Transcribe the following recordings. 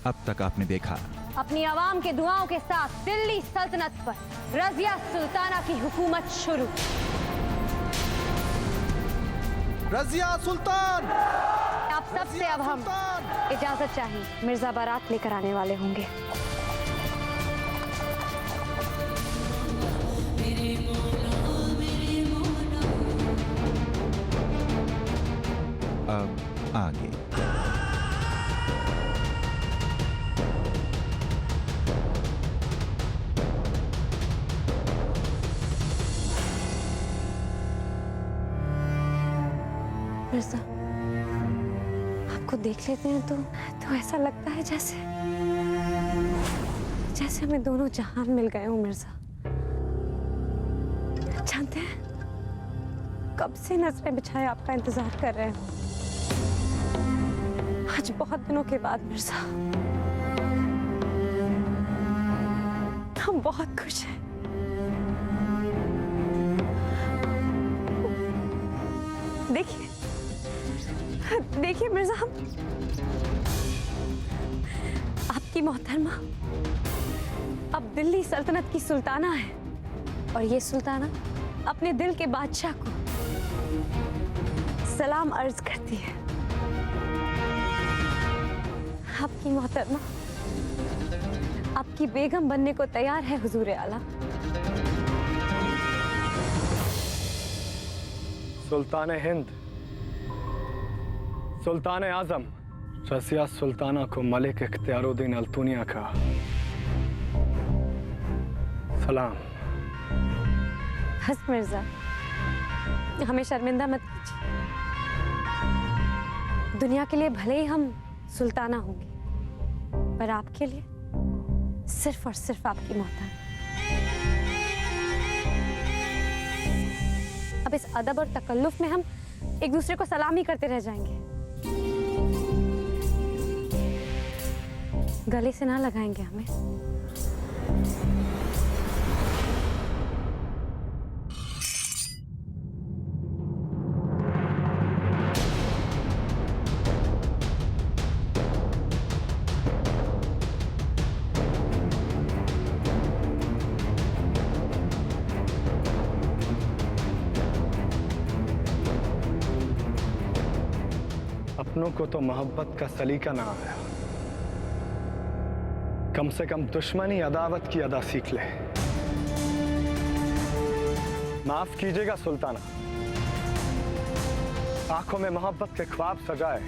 अब तक आपने देखा। अपनी आवाम के दुआओं के साथ दिल्ली सल्तनत पर रजिया सुल्ताना की हुकूमत शुरू। रजिया सुल्तान! आप सबसे अब हम इजाजत चाहिए, मिर्जा बारात लेकर आने वाले होंगे। अब आगे। मिर्जा, आपको देख लेते हैं तो ऐसा लगता है जैसे हमें दोनों जहान मिल गए हो। मिर्जा, जानते हैं कब से नजरें बिछाए आपका इंतजार कर रहे हो। आज बहुत दिनों के बाद मिर्जा, हम बहुत खुश हैं। देखिए मिर्जा, हम आपकी मोहतरमा अब दिल्ली सल्तनत की सुल्ताना है, और ये सुल्ताना अपने दिल के बादशाह को सलाम अर्ज करती है। आपकी मोहतरमा आपकी बेगम बनने को तैयार है हुजूर आला। सुल्तान हिंद, सुल्तान आजम रजिया सुल्ताना को मलिक इख्तियारुद्दीन अल्तुनिया का सलाम। हस मिर्जा, हमें शर्मिंदा मत कीजिए। दुनिया के लिए भले ही हम सुल्ताना होंगे, पर आपके लिए सिर्फ और सिर्फ आपकी मोहताज। अब इस अदब और तकल्लुफ में हम एक दूसरे को सलाम ही करते रह जाएंगे, गले से ना लगाएंगे हमें। अपनों को तो मोहब्बत का सलीका ना आया, कम से कम दुश्मनी अदावत की अदा सीख ले। माफ कीजिएगा सुल्ताना, आंखों में मोहब्बत के ख्वाब सजाए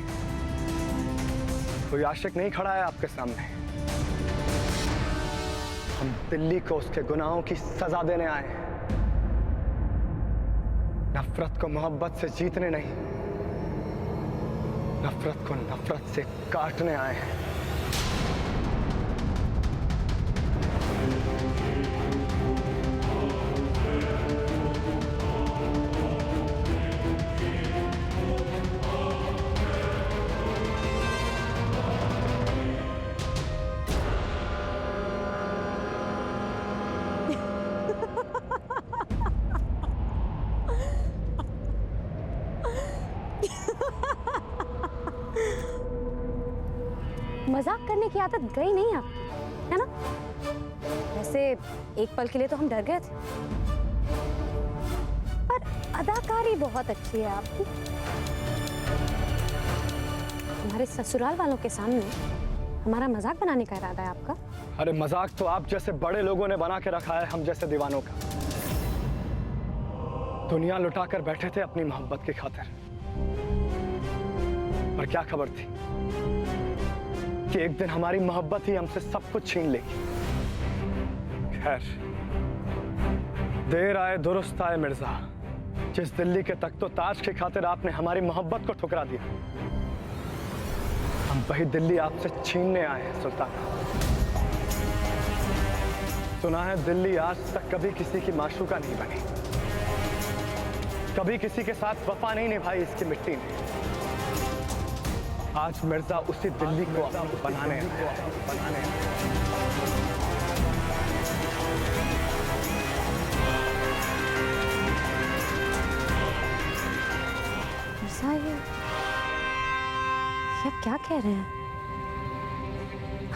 कोई आशिक नहीं खड़ा है आपके सामने। हम दिल्ली को उसके गुनाहों की सजा देने आए हैं, नफरत को मोहब्बत से जीतने नहीं, नफरत को नफरत से काटने आए हैं। मजाक करने की आदत गई नहीं आप, है ना? वैसे एक पल के लिए तो हम डर गए थे, पर अदाकारी बहुत अच्छी है आपकी। हमारे ससुराल वालों के सामने हमारा मजाक बनाने का इरादा है आपका? अरे मजाक तो आप जैसे बड़े लोगों ने बना के रखा है हम जैसे दीवानों का। दुनिया लुटाकर बैठे थे अपनी मोहब्बत की खातिर, पर क्या खबर थी कि एक दिन हमारी मोहब्बत ही हमसे सब कुछ छीन लेगी। खैर, देर आए दुरुस्त आए मिर्जा। जिस दिल्ली के तख्तो ताज की खातिर आपने हमारी मोहब्बत को ठुकरा दिया, हम वही दिल्ली आपसे छीनने आए हैं सुल्तान। सुना है दिल्ली आज तक कभी किसी की माशूका नहीं बनी, कभी किसी के साथ वफा नहीं निभाई इसकी मिट्टी ने। आज मिर्जा उसी दिल्ली को बनाने मिर्जा, ये क्या कह रहे हैं?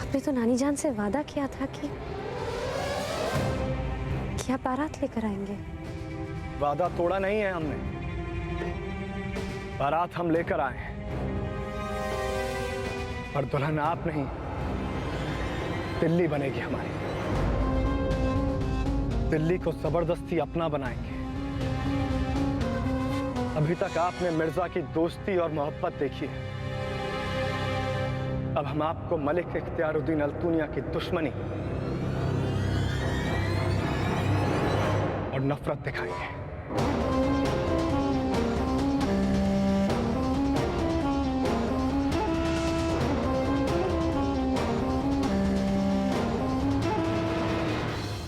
आपने तो नानी जान से वादा किया था कि आप बारात लेकर आएंगे। वादा तोड़ा नहीं है हमने। बारात हम लेकर आए हैं, पर दुल्हन आप नहीं, दिल्ली बनेगी हमारी। दिल्ली को जबरदस्ती अपना बनाएंगे। अभी तक आपने मिर्जा की दोस्ती और मोहब्बत देखी है, अब हम आपको मलिक इख्तियारुद्दीन अल्तुनिया की दुश्मनी और नफरत दिखाएंगे।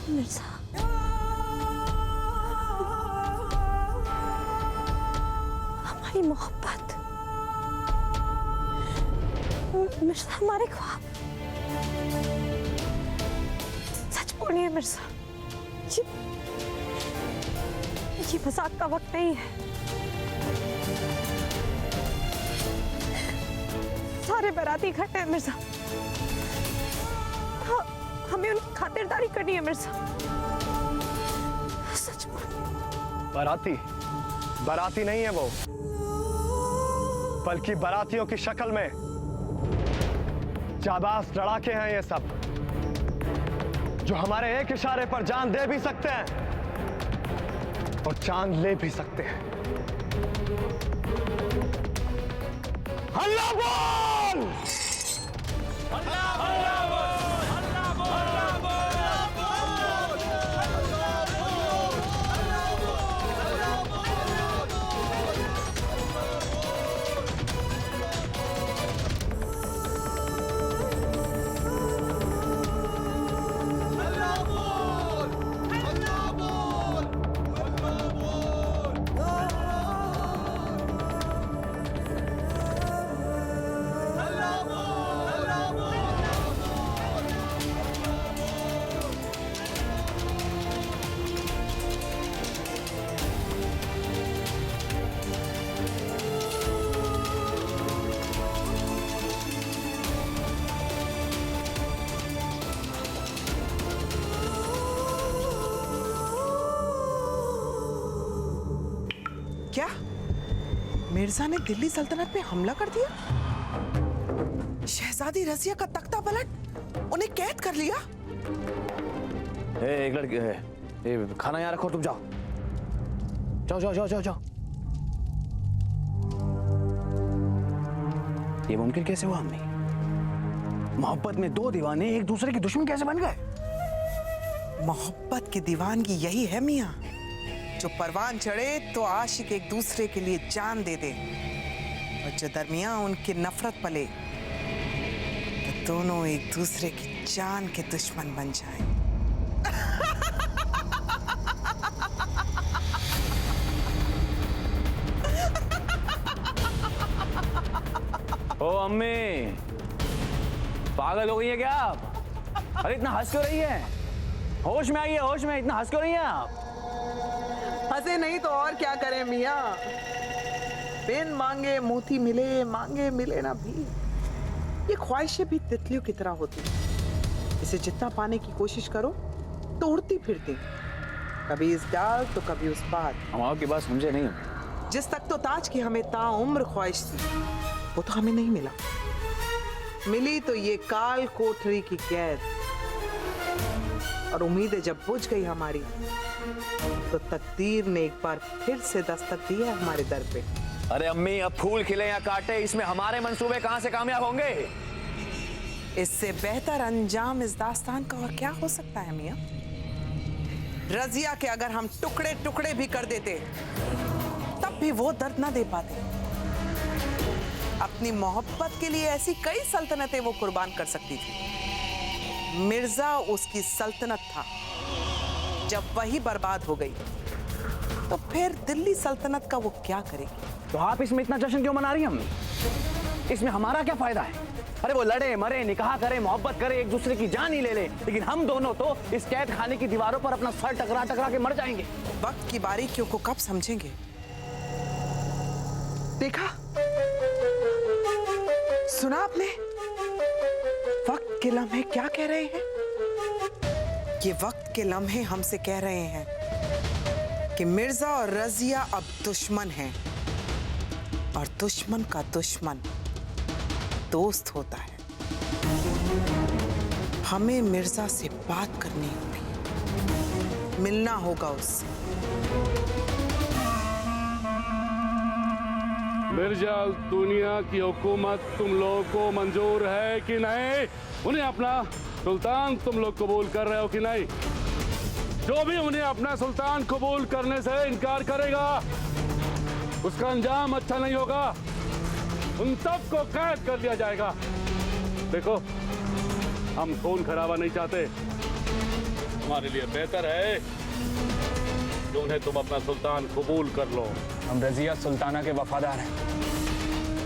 मिर्जा, हमारी मोहब्बत, मिर्जा हमारे ख्वाब, सच बोलिए मिर्जा, ये मजाक का वक्त नहीं है। सारे बाराती इकट्ठे हैं मिर्जा, हमें उनकी खातिरदारी करनी है मिर्जा, सच बोलिए। बाराती बाराती नहीं है वो, बल्कि बारातियों की शक्ल में जाबाज लड़ाके हैं ये सब, जो हमारे एक इशारे पर जान दे भी सकते हैं और चांद ले भी सकते हैं। हल्ला बोल! क्या मिर्जा ने दिल्ली सल्तनत पे हमला कर दिया? शहजादी रजिया का तख्ता पलट उन्हें कैद कर लिया? एक लड़की है, खाना यहाँ रखो, तुम जाओ जाओ जाओ जाओ जाओ जाओ। ये मुमकिन कैसे हुआ अम्मी? मोहब्बत में दो दीवाने एक दूसरे के दुश्मन कैसे बन गए? मोहब्बत की दीवानगी यही है मियाँ, जो परवान चढ़े तो आशिक एक दूसरे के लिए जान दे दे, और जो दरमियां उनकी नफरत पले तो दोनों एक दूसरे की जान के दुश्मन बन जाएं। ओ अम्मी, पागल हो गई है क्या आप? अरे इतना हंस क्यों रही है? होश में आइए, होश में, इतना हंस क्यों रही है आप? हंसे नहीं तो और क्या करें मियाँ, बिन मांगे मोती मिले, मांगे मिले ना भी। ये ख्वाहिशें भी तितलियों की तरह होती, इसे जितना पाने की कोशिश करो तो उड़ती फिरती, कभी इस डाल तो कभी उस पार। हम आपकी बात समझे नहीं। जिस तक तो ताज की हमें ताउम्र ख्वाहिश थी, वो तो हमें नहीं मिला। मिली तो ये काल कोठरी की कैद, और उम्मीदें जब बुझ गई हमारी तो तकदीर ने एक बार फिर से दस्तक दी है हमारे दर पे। अरे अम्मी, अब फूल खिले या काटे, इसमें हमारे मंसूबे कहां से कामयाब होंगे? इससे बेहतर अंजाम इस दास्तान का और क्या हो सकता है मियाँ? रजिया के अगर हम टुकड़े टुकड़े भी कर देते तब भी वो दर्द ना दे पाते। अपनी मोहब्बत के लिए ऐसी कई सल्तनतें वो कुर्बान कर सकती थी। मिर्जा उसकी सल्तनत था, जब वही बर्बाद हो गई तो फिर दिल्ली सल्तनत का वो क्या करेगी? तो आप इसमें इतना जश्न क्यों मना रही हैं अम्मी? इसमें हमारा क्या फायदा है? अरे वो लड़े मरे, निकाह करे, मोहब्बत करे, एक दूसरे की जान ही ले ले, लेकिन हम दोनों तो इस कैद खाने की दीवारों पर अपना सर टकरा टकरा के मर जाएंगे। वक्त की बारीकियों को कब समझेंगे? देखा, सुना आपने? वक्त के लम्हे क्या कह रहे हैं? ये वक्त के लम्हे हमसे कह रहे हैं कि मिर्जा और रजिया अब दुश्मन हैं, और दुश्मन का दुश्मन दोस्त होता है। हमें मिर्जा से बात करनी होगी, मिलना होगा उससे। मिर्जा दुनिया की हुकूमत तुम लोगों को मंजूर है कि नहीं? उन्हें अपना सुल्तान तुम लोग कबूल कर रहे हो कि नहीं? जो भी उन्हें अपना सुल्तान कबूल करने से इनकार करेगा उसका अंजाम अच्छा नहीं होगा। उन सबको कैद कर लिया जाएगा। देखो, हम खून खराबा नहीं चाहते। हमारे लिए बेहतर है कि उन्हें तुम अपना सुल्तान कबूल कर लो। हम रजिया सुल्ताना के वफादार हैं,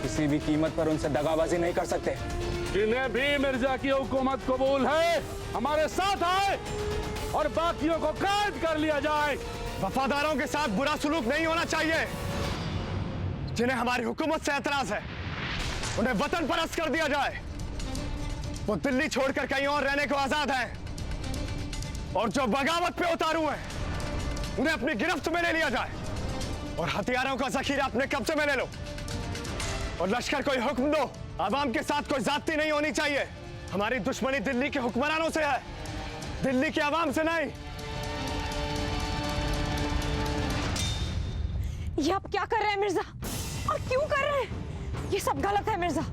किसी भी कीमत पर उनसे दगाबाजी नहीं कर सकते। जिन्हें भी मिर्जा की हुकूमत कबूल है हमारे साथ आए और बाकियों को कैद कर लिया जाए। वफादारों के साथ बुरा सलूक नहीं होना चाहिए। जिन्हें हमारी हुकूमत से एतराज है उन्हें वतन परस्त कर दिया जाए। वो दिल्ली छोड़कर कहीं और रहने को आजाद हैं, और जो बगावत पे उतारू हैं उन्हें अपनी गिरफ्त में ले लिया जाए, और हथियारों का जखीरा अपने कब्जे में ले लो, और लश्कर को हुक्म दो, आवाम के साथ कोई जाती नहीं होनी चाहिए। हमारी दुश्मनी दिल्ली के हुक्मरानों से है, दिल्ली के आवाम से नहीं। ये आप क्या कर रहे हैं मिर्जा, और क्यों कर रहे हैं? ये सब गलत है मिर्जा।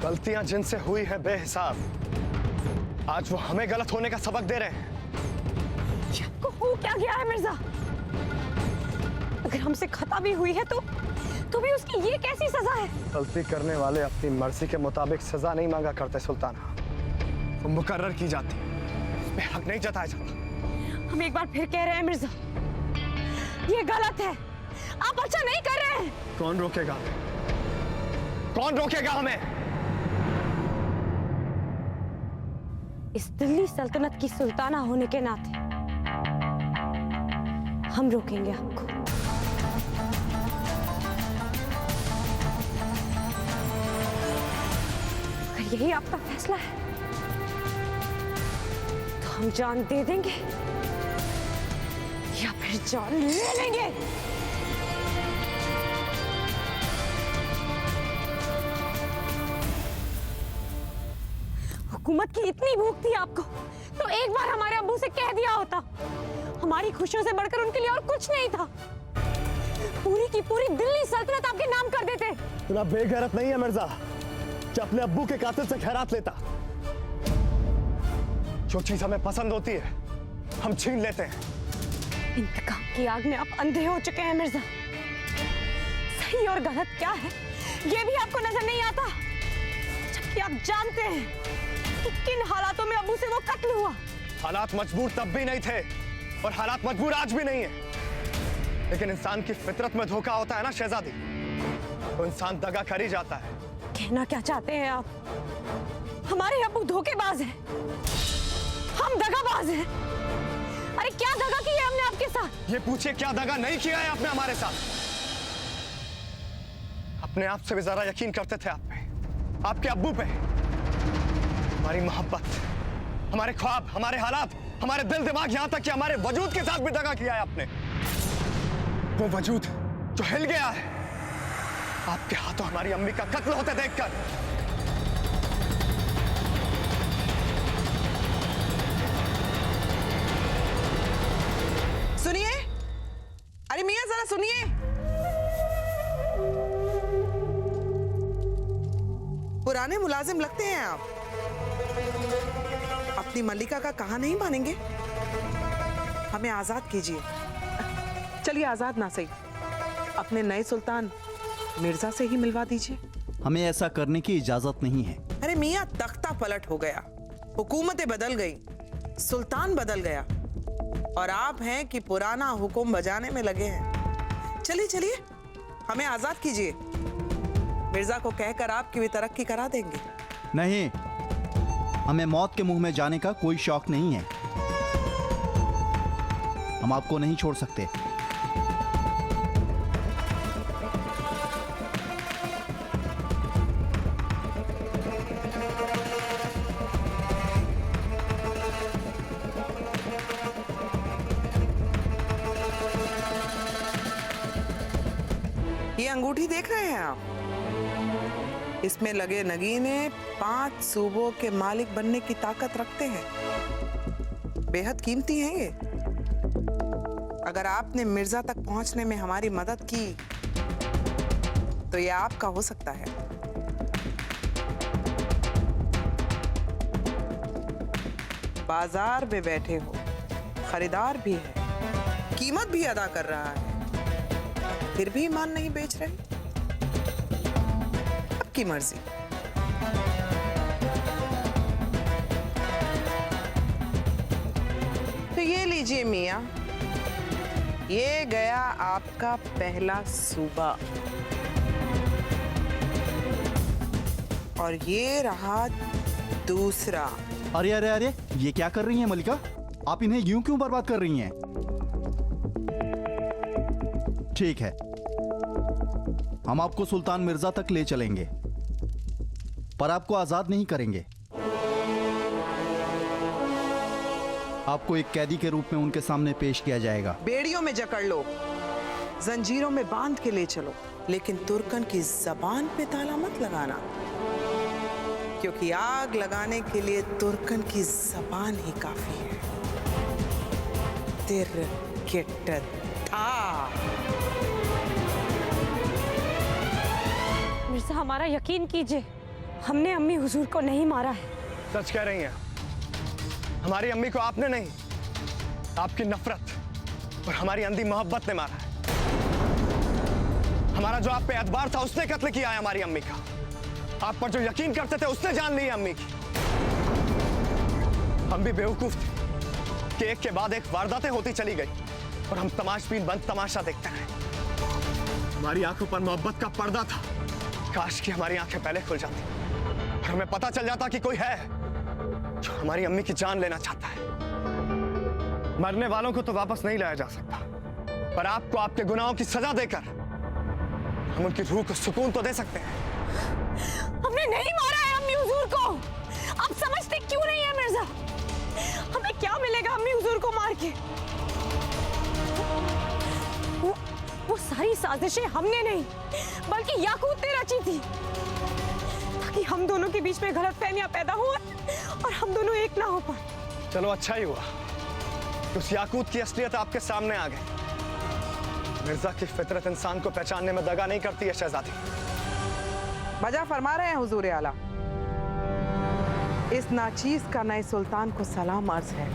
गलतियां जिनसे हुई है बेहिसाब, आज वो हमें गलत होने का सबक दे रहे हैं। ये आपको हो क्या गया है मिर्जा? अगर हमसे खता भी हुई है तो भी उसकी ये कैसी सजा है? गलती करने वाले अपनी मर्जी के मुताबिक सजा नहीं मांगा करते सुल्ताना, वो मुकर्रर की जाती है, उस पे हक नहीं जताया जाता। हम एक बार फिर कह रहे हैं मिर्जा, ये गलत है। आप अच्छा नहीं कर रहे हैं। कौन रोकेगा? कौन रोकेगा हमें? इस दिल्ली सल्तनत की सुल्ताना होने के नाते हम रोकेंगे आपको। अगर यही आपका फैसला है तो हम जान दे देंगे या फिर जान ले लेंगे। हुकूमत की इतनी भूख थी आपको तो एक बार हमारे अब्बू से कह दिया होता। हमारी खुशियों से बढ़कर उनके लिए और कुछ नहीं था। पूरी की पूरी दिल्ली सल्तनत आपके नाम कर देते। इतना बेगैरत नहीं है मिर्जा कि अपने अब्बू के कातिल से खैरात लेता। जो चीज हमें पसंद होती है हम छीन लेते हैं। इंतकाम की आग में आप अंधे हो चुके हैं मिर्जा। सही और गलत क्या है ये भी आपको नजर नहीं आता, जबकि आप जानते हैं कि किन हालातों में अब्बू से वो कत्ल हुआ। हालात मजबूर तब भी नहीं थे और हालात मजबूर आज भी नहीं है, लेकिन इंसान की फितरत में धोखा होता है ना शहजादी, तो इंसान दगा कर ही जाता है। कहना क्या चाहते हैं आप? हमारे अब्बू धोखेबाज हैं, हम दगाबाज हैं। अरे क्या दगा की है हमने आपके साथ? ये पूछिए क्या दगा नहीं किया है आपने हमारे साथ। अपने आप से भी जरा यकीन करते थे आप पे, आपके अब्बू पे। हमारी मोहब्बत, हमारे ख्वाब, हमारे हालात, हमारे दिल दिमाग, यहां तक कि हमारे वजूद के साथ भी दगा किया है आपने। वो वजूद जो हिल गया है आपके हाथों हमारी अम्मी का कत्ल होते देखकर। सुनिए, अरे मियां जरा सुनिए। पुराने मुलाजिम लगते हैं आप, अपनी मल्लिका का कहा नहीं मानेंगे? हमें आजाद कीजिए। चलिए आजाद ना सही, अपने नए सुल्तान मिर्जा से ही मिलवा दीजिए। हमें ऐसा करने की इजाजत नहीं है। अरे मियां तख्ता पलट हो गया, हुकूमतें बदल गई, सुल्तान बदल गया, और आप हैं कि पुराना हुक्म बजाने में लगे हैं। चलिए चलिए हमें आजाद कीजिए, मिर्जा को कहकर आपकी भी तरक्की करा देंगे। नहीं, हमें मौत के मुंह में जाने का कोई शौक नहीं है। हम आपको नहीं छोड़ सकते। अंगूठी देख रहे हैं आप? इसमें लगे नगीने 5 सूबों के मालिक बनने की ताकत रखते हैं। बेहद कीमती हैं ये। अगर आपने मिर्जा तक पहुंचने में हमारी मदद की तो ये आपका हो सकता है। बाजार में बैठे हो, खरीदार भी है, कीमत भी अदा कर रहा है, फिर भी ईमान नहीं बेच रहे। आपकी मर्जी। तो ये लीजिए मियां, ये गया आपका पहला सूबा और ये रहा दूसरा। अरे अरे अरे, ये क्या कर रही हैं मलिका? आप इन्हें यूं क्यों बर्बाद कर रही हैं? ठीक है, हम आपको सुल्तान मिर्जा तक ले चलेंगे, पर आपको आजाद नहीं करेंगे। आपको एक कैदी के रूप में उनके सामने पेश किया जाएगा। बेड़ियों में जकड़ लो, जंजीरों में बांध के ले चलो, लेकिन तुर्कन की जबान पे ताला मत लगाना, क्योंकि आग लगाने के लिए तुर्कन की जबान ही काफी है। मिर्जा, हमारा यकीन कीजिए, हमने अम्मी हुजूर को नहीं मारा है। सच कह रही हैं। हमारी अम्मी को आपने नहीं, आपकी नफरत और हमारी अंधी मोहब्बत ने मारा है। हमारा जो आप पे एतबार था उसने कत्ल किया है हमारी अम्मी का। आप पर जो यकीन करते थे उसने जान ली है अम्मी की। हम भी बेवकूफ थे कि एक के बाद एक वारदातें होती चली गई और हम तमाशबीन बंद तमाशा देखते रहे। हमारी आंखों पर मोहब्बत का पर्दा था। काश कि हमारी आंखें पहले खुल जाती और हमें पता चल जाता कि कोई है जो हमारी अम्मी की जान लेना चाहता है। मरने वालों को तो वापस नहीं लाया जा सकता, पर आपको आपके गुनाहों की सजा देकर हम उनकी रूह को सुकून तो दे सकते हैं। हमने नहीं मारा है अम्मी हुजूर को। आप समझते क्यों नहीं है मिर्जा? हमें क्या मिलेगा अम्मी हुजूर को मार के? वो सारी साजिशें हमने नहीं बल्कि याकूत ने रची थी, ताकि हम दोनों के बीच में गलतफहमियां पैदा हो और हम दोनों एक ना हो पाए। चलो अच्छा ही हुआ कि उस याकूत की असलियत आपके सामने आ गई। मिर्जा की फितरत इंसान को पहचानने में दगा नहीं करती है शहजादी। वजह फरमा रहे हैं हुजूर आला। इस नाचीज का नए सुल्तान को सलाम अर्ज है।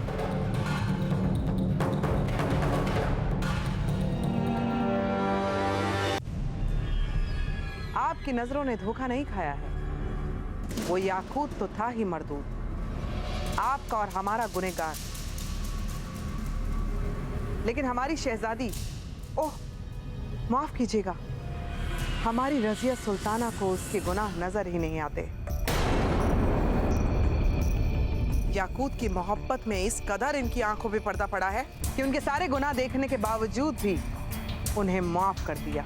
आपकी नजरों ने धोखा नहीं खाया है। वो याकूत तो था ही मरदूद, आपका और हमारा गुनहगार। लेकिन हमारी शहजादी, ओह माफ कीजिएगा, हमारी रजिया सुल्ताना को उसके गुनाह नजर ही नहीं आते। याकूत की मोहब्बत में इस कदर इनकी आंखों पे पर्दा पड़ा है कि उनके सारे गुनाह देखने के बावजूद भी उन्हें माफ कर दिया।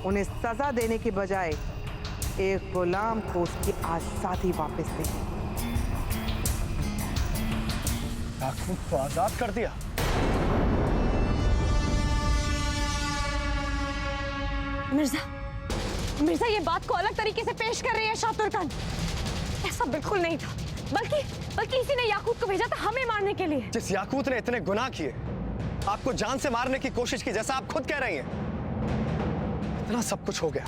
उन्हें सजा देने के बजाय एक गुलाम को उसकी आजादी वापस दी। याकूत को आजाद कर दिया? मिर्जा ये बात को अलग तरीके से पेश कर रही है शाह तुर्कन। ऐसा बिल्कुल नहीं था, बल्कि इसी ने याकूत को भेजा था हमें मारने के लिए। जिस याकूत ने इतने गुनाह किए, आपको जान से मारने की कोशिश की, जैसा आप खुद कह रही हैं, इतना सब कुछ हो गया,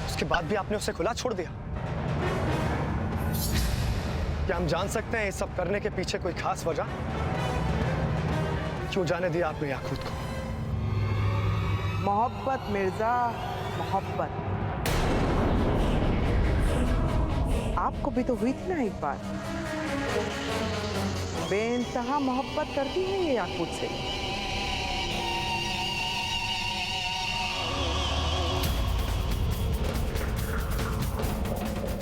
उसके बाद भी आपने उसे खुला छोड़ दिया। क्या हम जान सकते हैं ये सब करने के पीछे कोई खास वजह? क्यों जाने दिया आपने याकूत को? मोहब्बत मिर्जा, मोहब्बत। आपको भी तो हुई थी ना एक बार। बेइंतहा मोहब्बत करती है ये याकूत से।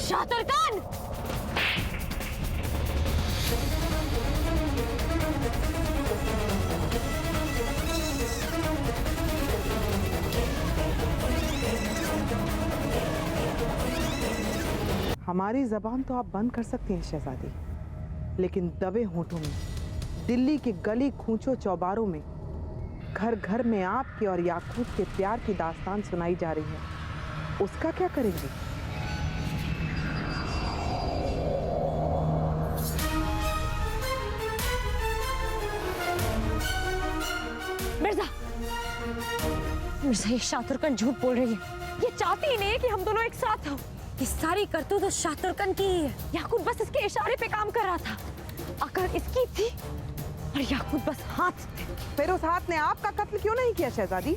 शाह तुर्कन! हमारी जबान तो आप बंद कर सकती हैं शहजादी, लेकिन दबे होठों में, दिल्ली के गली कूचों चौबारों में घर घर में आपके और याकूब के प्यार की दास्तान सुनाई जा रही है, उसका क्या करेंगे? मिर्जा, मिर्जा ये शातुरकन झूठ बोल रही है। ये चाहती ही नहीं है कि हम दोनों एक साथ हों। ये सारी करतूत तो शातुरकन की ही है। याकूब बस इसके इशारे पे काम कर रहा था। अकल इसकी थी और याकूब बस हाथ थे। फिर उस हाथ ने आपका कत्ल क्यों नहीं किया शहजादी?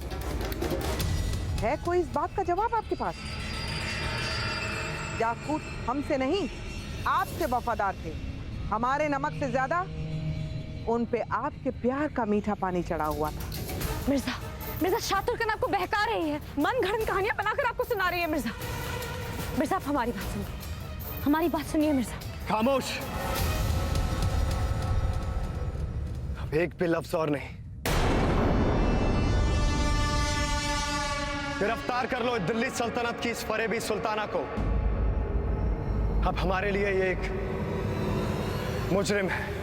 है कोई इस बात का जवाब आपके पास? याकूब हमसे नहीं, आपसे वफादार थे। हमारे नमक से ज्यादा उन पे आपके प्यार का मीठा पानी चढ़ा हुआ था। मिर्जा, मिर्जा शातुरकन आपको बहका रही है, मन घड़न कहानियां बनाकर आपको सुना रही है। मिर्जा, मिर्जा आप हमारी बात सुनिए, हमारी बात सुनिए मिर्जा। खामोश, अब एक भी लफ्ज और नहीं। गिरफ्तार कर लो दिल्ली सल्तनत की इस फरेबी सुल्ताना को। अब हमारे लिए ये एक मुजरिम है।